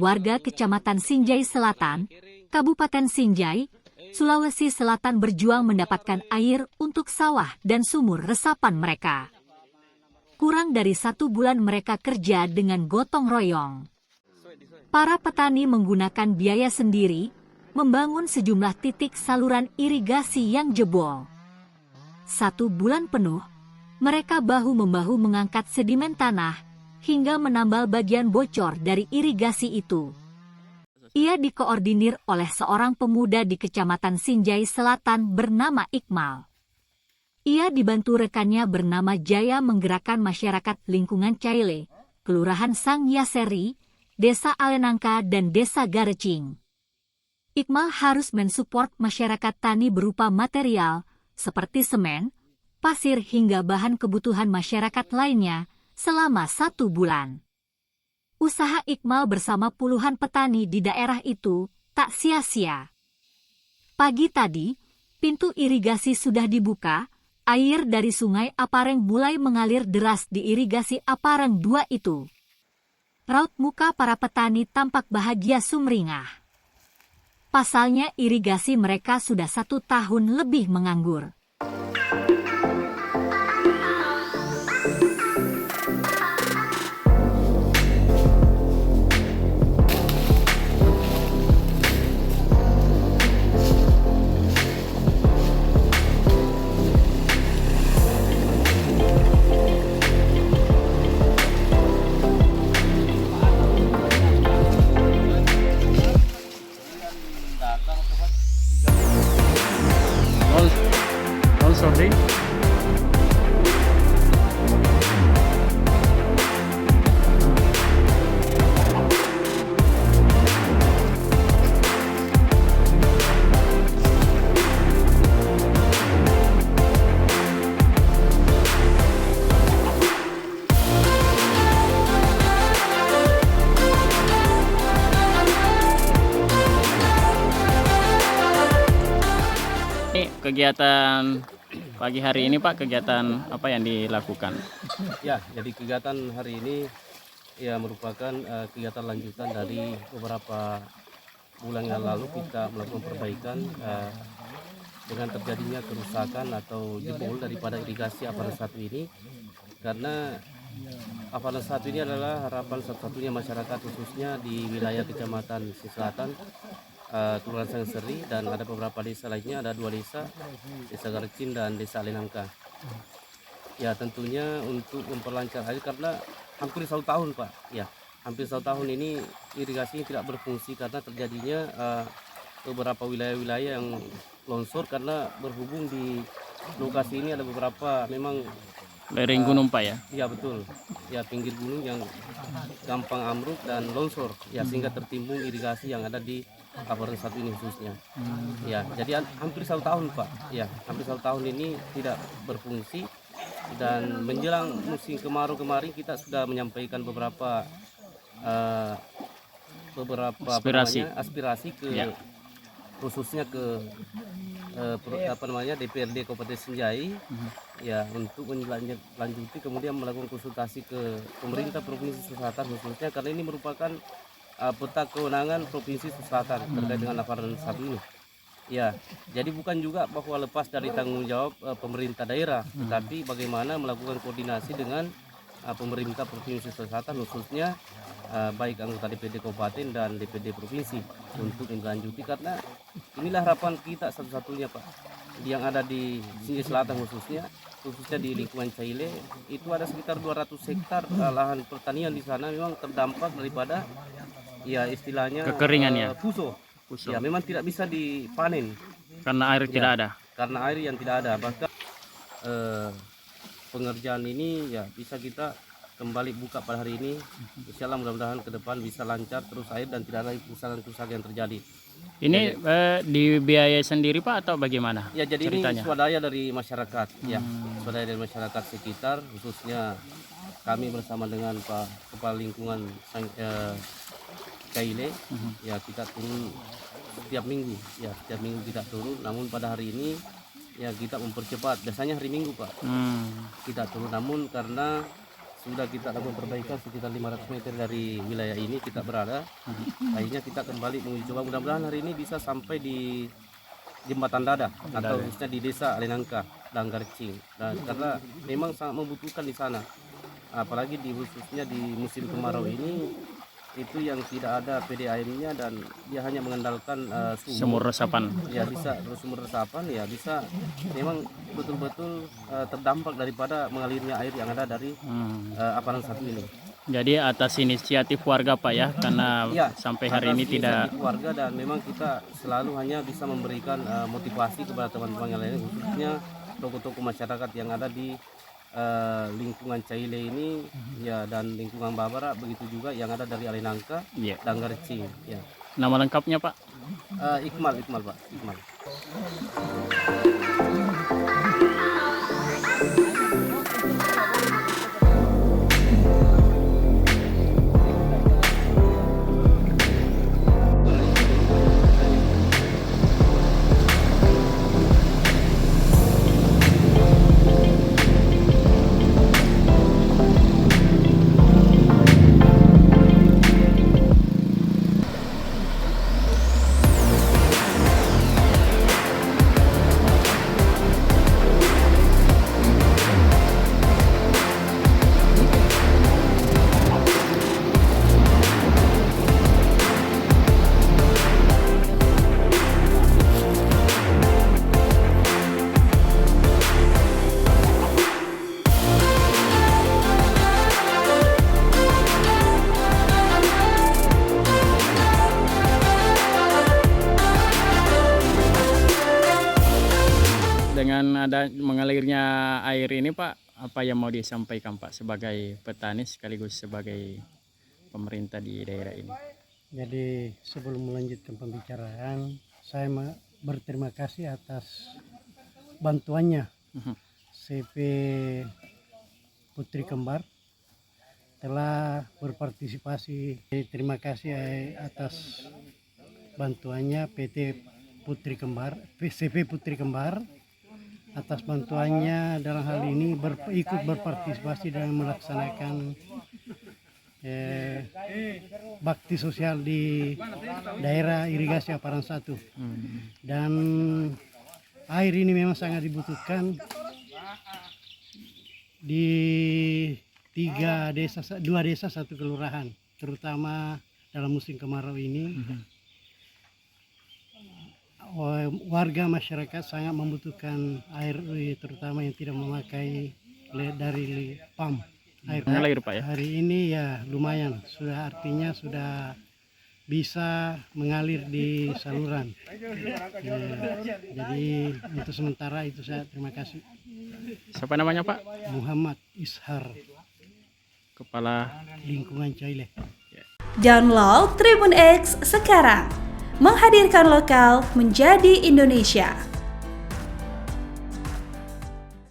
warga Kecamatan Sinjai Selatan, Kabupaten Sinjai, Sulawesi Selatan berjuang mendapatkan air untuk sawah dan sumur resapan mereka. Kurang dari 1 bulan mereka kerja dengan gotong royong. Para petani menggunakan biaya sendiri, membangun sejumlah titik saluran irigasi yang jebol. 1 bulan penuh, mereka bahu-membahu mengangkat sedimen tanah, hingga menambal bagian bocor dari irigasi itu. Ia dikoordinir oleh seorang pemuda di Kecamatan Sinjai Selatan bernama Iqmal. Ia dibantu rekannya bernama Jaya menggerakkan masyarakat lingkungan Caile, Kelurahan Sang Yaseri, Desa Alenangka dan Desa Garecing. Iqmal harus mensupport masyarakat tani berupa material seperti semen, pasir hingga bahan kebutuhan masyarakat lainnya selama 1 bulan. Usaha Iqmal bersama puluhan petani di daerah itu tak sia-sia. Pagi tadi, pintu irigasi sudah dibuka, air dari sungai Apareng mulai mengalir deras di irigasi Apareng 2 itu. Raut muka para petani tampak bahagia sumringah. Pasalnya irigasi mereka sudah 1 tahun lebih menganggur. Sorry. Kegiatan pagi hari ini Pak, kegiatan apa yang dilakukan? Ya, jadi kegiatan hari ini ya merupakan kegiatan lanjutan dari beberapa bulan yang lalu kita melakukan perbaikan dengan terjadinya kerusakan atau jebol daripada irigasi Apareng 1 ini, karena Apareng 1 ini adalah harapan satu-satunya masyarakat khususnya di wilayah Kecamatan Selatan, Kelurahan Sang Seri, dan ada beberapa desa lainnya, ada 2 desa, Desa Garecing dan Desa Alenangka. Ya tentunya untuk memperlancar air karena hampir 1 tahun Pak, ya hampir 1 tahun ini irigasi tidak berfungsi karena terjadinya beberapa wilayah-wilayah yang longsor, karena berhubung di lokasi ini ada beberapa memang Lereng gunung Pak ya? Iya betul, ya pinggir gunung yang gampang ambruk dan longsor, ya sehingga tertimbun irigasi yang ada di Apareng 1 ini khususnya. Ya, jadi hampir 1 tahun Pak. Ya, hampir 1 tahun ini tidak berfungsi, dan menjelang musim kemarau kemarin kita sudah menyampaikan beberapa aspirasi ke ya, khususnya ke DPRD Kabupaten Sinjai, ya untuk menlanjuti kemudian melakukan konsultasi ke pemerintah Provinsi Selatan khususnya, karena ini merupakan peta kewenangan Provinsi Selatan terkait dengan Apareng 1 ini. Ya, jadi bukan juga bahwa lepas dari tanggung jawab pemerintah daerah, tetapi bagaimana melakukan koordinasi dengan pemerintah Provinsi Selatan khususnya baik anggota DPD Kabupaten dan DPD Provinsi untuk melanjuti, karena inilah harapan kita satu-satunya Pak, yang ada di Sinjai Selatan khususnya di lingkungan Caile. Itu ada sekitar 200 hektar lahan pertanian di sana memang terdampak daripada ya istilahnya kekeringannya, puso. Ya memang tidak bisa dipanen karena air tidak ada. Karena air yang tidak ada. Bahkan pengerjaan ini ya bisa kita kembali buka pada hari ini. Insya Allah mudah-mudahan ke depan bisa lancar terus air dan tidak ada kerusakan-kerusakan yang terjadi. Ini dibiayai sendiri Pak atau bagaimana? Ya jadi ceritanya? Ini swadaya dari masyarakat, ya swadaya dari masyarakat sekitar, khususnya kami bersama dengan Pak Kepala Lingkungan Caile, ya kita turun setiap minggu, kita turun. Namun pada hari ini ya kita mempercepat, biasanya hari Minggu Pak kita turun, namun karena sudah kita lakukan perbaikan sekitar 500 meter dari wilayah ini kita berada. Akhirnya kita kembali menguji coba, mudah-mudahan hari ini bisa sampai di Jembatan Dada atau khususnya di Desa Alenangka, Danggarcing. Dan karena memang sangat membutuhkan di sana, apalagi khususnya di musim kemarau ini, itu yang tidak ada PDAM-nya dan dia hanya mengandalkan Sumur resapan. Ya bisa sumur resapan, ya bisa memang betul-betul terdampak daripada mengalirnya air yang ada dari Aparan 1 ini. Jadi atas inisiatif warga Pak ya, karena Ya, sampai hari ini tidak warga, dan memang kita selalu hanya bisa memberikan motivasi kepada teman-teman yang lain, khususnya tokoh-tokoh masyarakat yang ada di lingkungan Caile ini, ya, dan lingkungan Babara, begitu juga yang ada dari Alenangka, Iya. Danggarcing, ya. Nama lengkapnya Pak? Iqmal Pak, Iqmal. Dengan ada mengalirnya air ini Pak, apa yang mau disampaikan Pak sebagai petani sekaligus sebagai pemerintah di daerah ini? Jadi sebelum melanjutkan pembicaraan, saya berterima kasih atas bantuannya CP Putri Kembar telah berpartisipasi. Terima kasih atas bantuannya PT Putri Kembar, CP Putri Kembar, atas bantuannya dalam hal ini ikut berpartisipasi dalam melaksanakan bakti sosial di daerah irigasi Aparan 1. Dan air ini memang sangat dibutuhkan di 2 desa 1 kelurahan, terutama dalam musim kemarau ini. Warga masyarakat sangat membutuhkan air, terutama yang tidak memakai dari pam. Mengalir Pak ya? Hari ini ya lumayan, artinya sudah bisa mengalir di saluran. Jadi untuk sementara itu saya terima kasih. Siapa namanya Pak? Muhammad Ishar, Kepala Lingkungan Caile. Download Tribun X sekarang, menghadirkan lokal menjadi Indonesia.